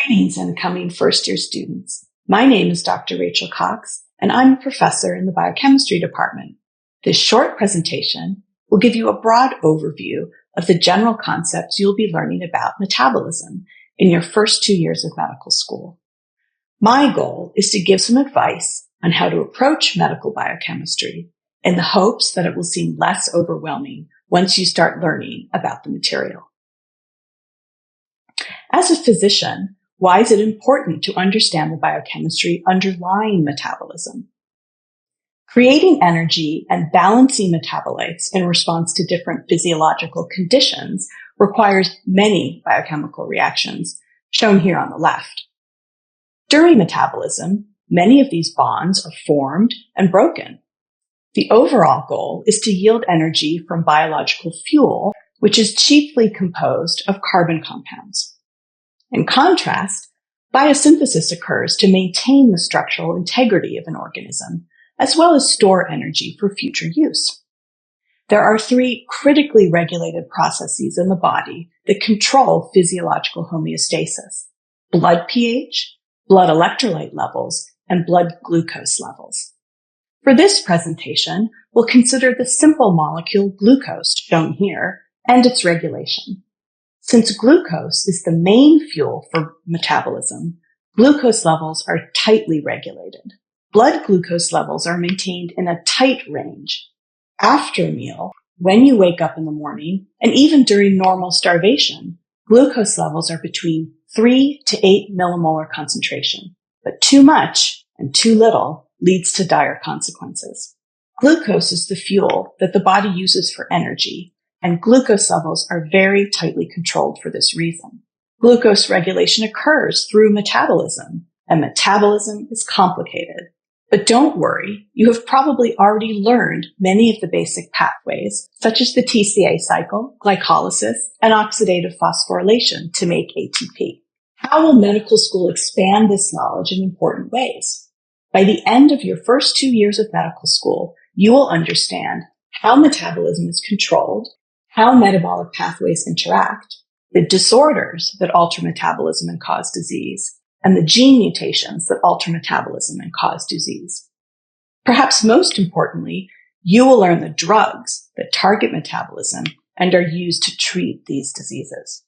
Greetings, incoming first-year students. My name is Dr. Rachel Cox, and I'm a professor in the biochemistry department. This short presentation will give you a broad overview of the general concepts you'll be learning about metabolism in your first 2 years of medical school. My goal is to give some advice on how to approach medical biochemistry in the hopes that it will seem less overwhelming once you start learning about the material. As a physician, why is it important to understand the biochemistry underlying metabolism? Creating energy and balancing metabolites in response to different physiological conditions requires many biochemical reactions, shown here on the left. During metabolism, many of these bonds are formed and broken. The overall goal is to yield energy from biological fuel, which is chiefly composed of carbon compounds. In contrast, biosynthesis occurs to maintain the structural integrity of an organism, as well as store energy for future use. There are 3 critically regulated processes in the body that control physiological homeostasis: blood pH, blood electrolyte levels, and blood glucose levels. For this presentation, we'll consider the simple molecule glucose, shown here, and its regulation. Since glucose is the main fuel for metabolism, glucose levels are tightly regulated. Blood glucose levels are maintained in a tight range. After a meal, when you wake up in the morning, and even during normal starvation, glucose levels are between 3 to 8 millimolar concentration. But too much and too little leads to dire consequences. Glucose is the fuel that the body uses for energy, and glucose levels are very tightly controlled for this reason. Glucose regulation occurs through metabolism, and metabolism is complicated. But don't worry, you have probably already learned many of the basic pathways, such as the TCA cycle, glycolysis, and oxidative phosphorylation to make ATP. How will medical school expand this knowledge in important ways? By the end of your first 2 years of medical school, you will understand how metabolism is controlled, how metabolic pathways interact, the disorders that alter metabolism and cause disease, and the gene mutations that alter metabolism and cause disease. Perhaps most importantly, you will learn the drugs that target metabolism and are used to treat these diseases.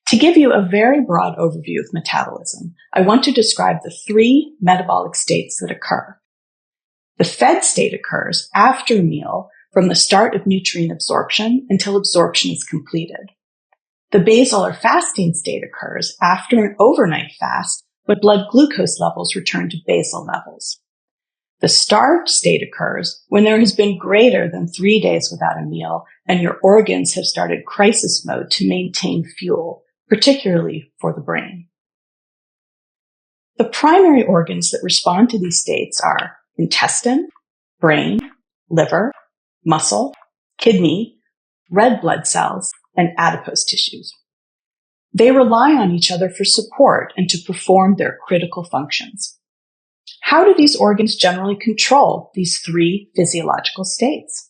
To give you a very broad overview of metabolism, I want to describe the 3 metabolic states that occur. The fed state occurs after a meal from the start of nutrient absorption until absorption is completed. The basal or fasting state occurs after an overnight fast when blood glucose levels return to basal levels. The starved state occurs when there has been greater than 3 days without a meal and your organs have started crisis mode to maintain fuel, particularly for the brain. The primary organs that respond to these states are intestine, brain, liver, muscle, kidney, red blood cells, and adipose tissues. They rely on each other for support and to perform their critical functions. How do these organs generally control these 3 physiological states?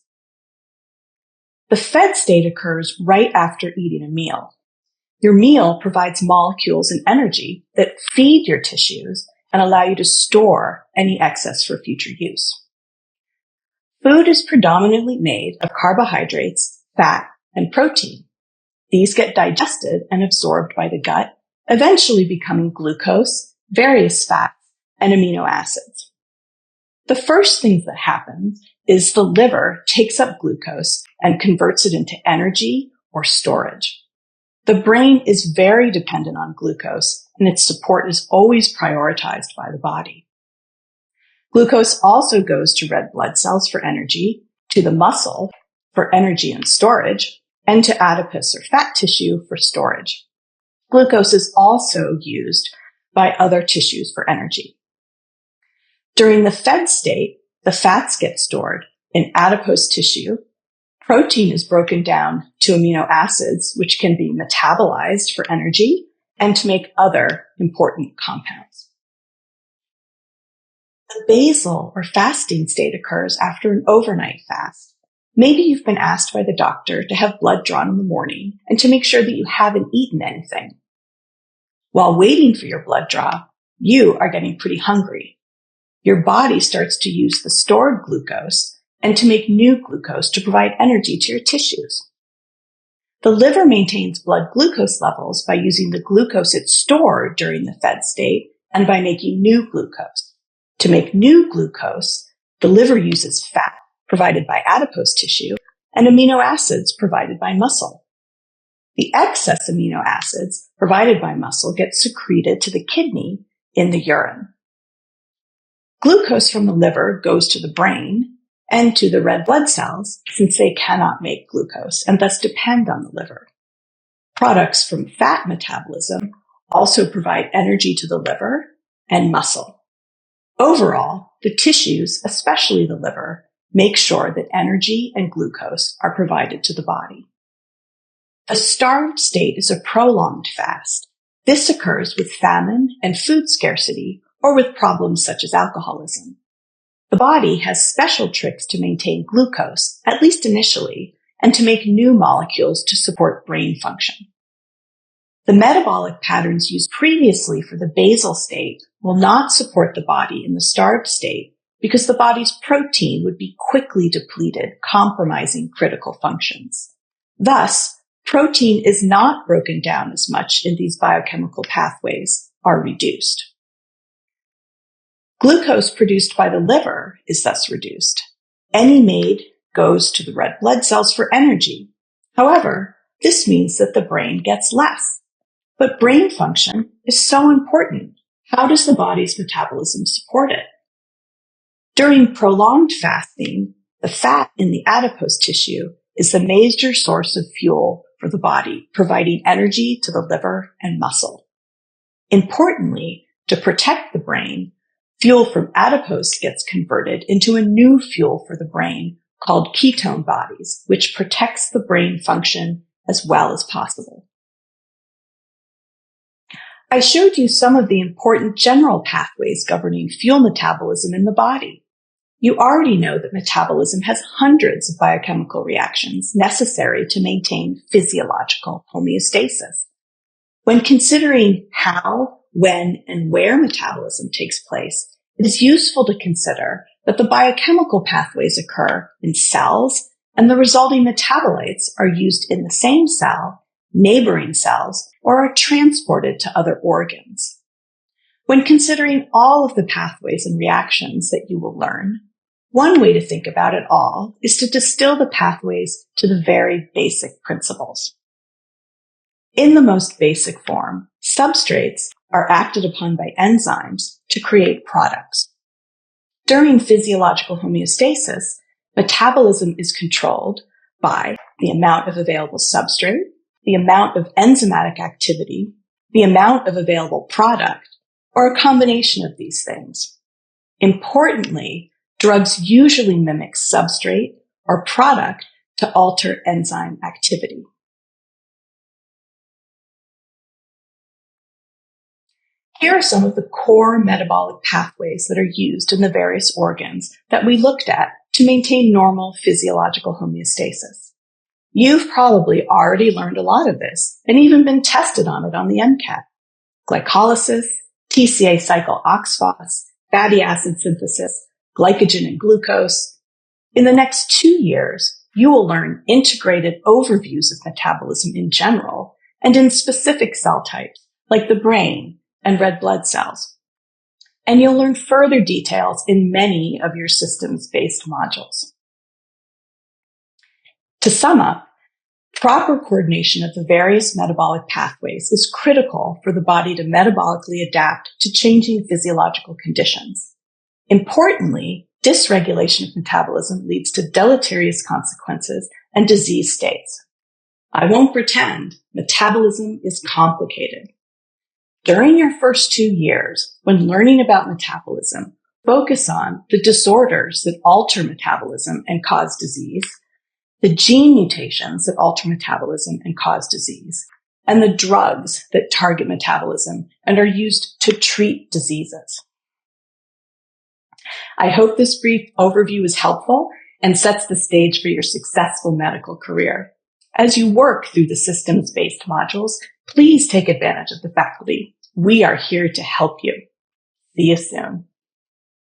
The fed state occurs right after eating a meal. Your meal provides molecules and energy that feed your tissues and allow you to store any excess for future use. Food is predominantly made of carbohydrates, fat, and protein. These get digested and absorbed by the gut, eventually becoming glucose, various fats, and amino acids. The first thing that happens is the liver takes up glucose and converts it into energy or storage. The brain is very dependent on glucose, and its support is always prioritized by the body. Glucose also goes to red blood cells for energy, to the muscle for energy and storage, and to adipose or fat tissue for storage. Glucose is also used by other tissues for energy. During the fed state, the fats get stored in adipose tissue. Protein is broken down to amino acids, which can be metabolized for energy and to make other important compounds. The basal or fasting state occurs after an overnight fast. Maybe you've been asked by the doctor to have blood drawn in the morning and to make sure that you haven't eaten anything. While waiting for your blood draw, you are getting pretty hungry. Your body starts to use the stored glucose and to make new glucose to provide energy to your tissues. The liver maintains blood glucose levels by using the glucose it stored during the fed state and by making new glucose. To make new glucose, the liver uses fat provided by adipose tissue and amino acids provided by muscle. The excess amino acids provided by muscle get secreted to the kidney in the urine. Glucose from the liver goes to the brain and to the red blood cells since they cannot make glucose and thus depend on the liver. Products from fat metabolism also provide energy to the liver and muscle. Overall, the tissues, especially the liver, make sure that energy and glucose are provided to the body. The starved state is a prolonged fast. This occurs with famine and food scarcity or with problems such as alcoholism. The body has special tricks to maintain glucose, at least initially, and to make new molecules to support brain function. The metabolic patterns used previously for the basal state will not support the body in the starved state because the body's protein would be quickly depleted, compromising critical functions. Thus, protein is not broken down as much in these biochemical pathways are reduced. Glucose produced by the liver is thus reduced. Any made goes to the red blood cells for energy. However, this means that the brain gets less. But brain function is so important. How does the body's metabolism support it? During prolonged fasting, the fat in the adipose tissue is the major source of fuel for the body, providing energy to the liver and muscle. Importantly, to protect the brain, fuel from adipose gets converted into a new fuel for the brain called ketone bodies, which protects the brain function as well as possible. I showed you some of the important general pathways governing fuel metabolism in the body. You already know that metabolism has hundreds of biochemical reactions necessary to maintain physiological homeostasis. When considering how, when, and where metabolism takes place, it is useful to consider that the biochemical pathways occur in cells and the resulting metabolites are used in the same cell, neighboring cells, or are transported to other organs. When considering all of the pathways and reactions that you will learn, one way to think about it all is to distill the pathways to the very basic principles. In the most basic form, substrates are acted upon by enzymes to create products. During physiological homeostasis, metabolism is controlled by the amount of available substrate, the amount of enzymatic activity, the amount of available product, or a combination of these things. Importantly, drugs usually mimic substrate or product to alter enzyme activity. Here are some of the core metabolic pathways that are used in the various organs that we looked at to maintain normal physiological homeostasis. You've probably already learned a lot of this and even been tested on it on the MCAT. Glycolysis, TCA cycle oxphos, fatty acid synthesis, glycogen and glucose. In the next 2 years, you will learn integrated overviews of metabolism in general and in specific cell types like the brain and red blood cells. And you'll learn further details in many of your systems-based modules. To sum up, proper coordination of the various metabolic pathways is critical for the body to metabolically adapt to changing physiological conditions. Importantly, dysregulation of metabolism leads to deleterious consequences and disease states. I won't pretend metabolism is complicated. During your first 2 years, when learning about metabolism, focus on the disorders that alter metabolism and cause disease, the gene mutations that alter metabolism and cause disease, and the drugs that target metabolism and are used to treat diseases. I hope this brief overview is helpful and sets the stage for your successful medical career. As you work through the systems-based modules, please take advantage of the faculty. We are here to help you. See you soon.